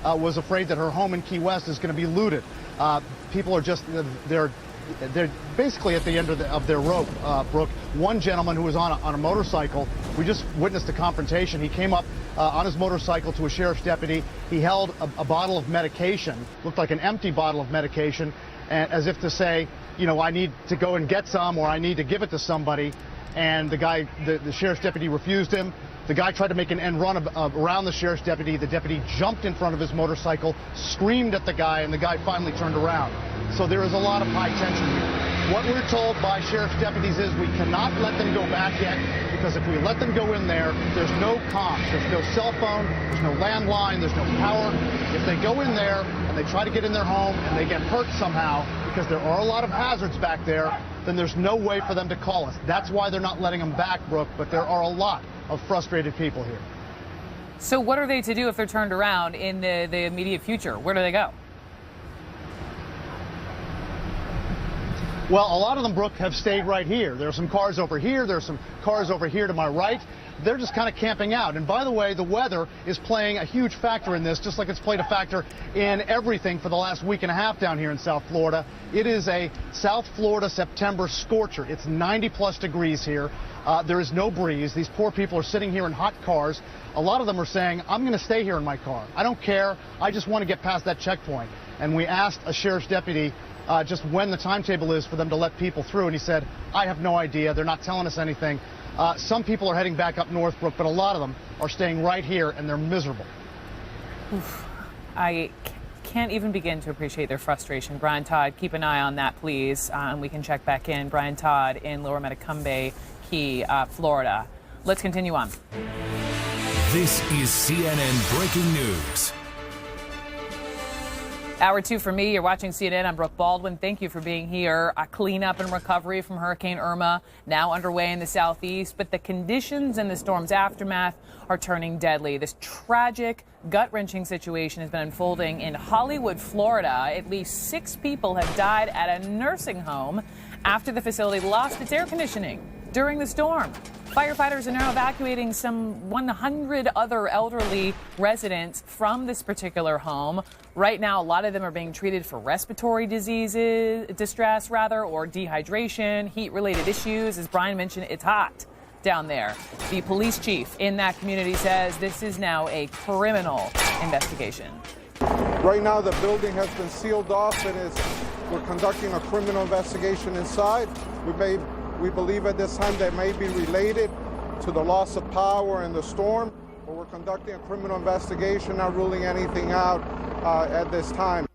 was afraid that her home in Key West is going to be looted. People are just, they're basically at the end of their rope, Brooke. One gentleman who was on a motorcycle, we just witnessed a confrontation. He came up on his motorcycle to a sheriff's deputy. He held a bottle of medication, looked like an empty bottle of medication, and as if to say, you know, I need to go and get some, or I need to give it to somebody. And the guy, the sheriff's deputy, refused him. The guy tried to make an end run around the sheriff's deputy. The deputy jumped in front of his motorcycle, screamed at the guy, and the guy finally turned around. So there is a lot of high tension here. What we're told by sheriff's deputies is we cannot let them go back yet, because if we let them go in there, there's no comms, there's no cell phone, there's no landline, there's no power. If they go in there and they try to get in their home and they get hurt somehow, because there are a lot of hazards back there, then there's no way for them to call us. That's why they're not letting them back, Brooke, but there are a lot of frustrated people here. So what are they to do if they're turned around in the immediate future? Where do they go? Well, a lot of them, Brooke, have stayed right here. There are some cars over here. There are some cars over here to my right. They're just kind of camping out. And by the way, the weather is playing a huge factor in this, just like it's played a factor in everything for the last week and a half down here in South Florida. It is a South Florida September scorcher. It's 90+ degrees here. There is no breeze. These poor people are sitting here in hot cars. A lot of them are saying, I'm going to stay here in my car. I don't care. I just want to get past that checkpoint. And we asked a sheriff's deputy just when the timetable is for them to let people through, and he said, I have no idea. They're not telling us anything. Some people are heading back up Northbrook, but a lot of them are staying right here, and they're miserable. Oof. I can't even begin to appreciate their frustration. Brian Todd, keep an eye on that, please, and we can check back in. Brian Todd in Lower Metacumbe Key, Florida. Let's continue on. This is CNN Breaking News. Hour 2 for me. You're watching CNN. I'm Brooke Baldwin. Thank you for being here. A cleanup and recovery from Hurricane Irma now underway in the southeast, but the conditions in the storm's aftermath are turning deadly. This tragic, gut-wrenching situation has been unfolding in Hollywood, Florida. At least 6 people have died at a nursing home after the facility lost its air conditioning during the storm. Firefighters are now evacuating some 100 other elderly residents from this particular home. Right now, a lot of them are being treated for respiratory distress, or dehydration, heat-related issues. As Brian mentioned, it's hot down there. The police chief in that community says this is now a criminal investigation. Right now, the building has been sealed off and we're conducting a criminal investigation inside. We believe at this time that may be related to the loss of power and the storm, but we're conducting a criminal investigation, not ruling anything out at this time.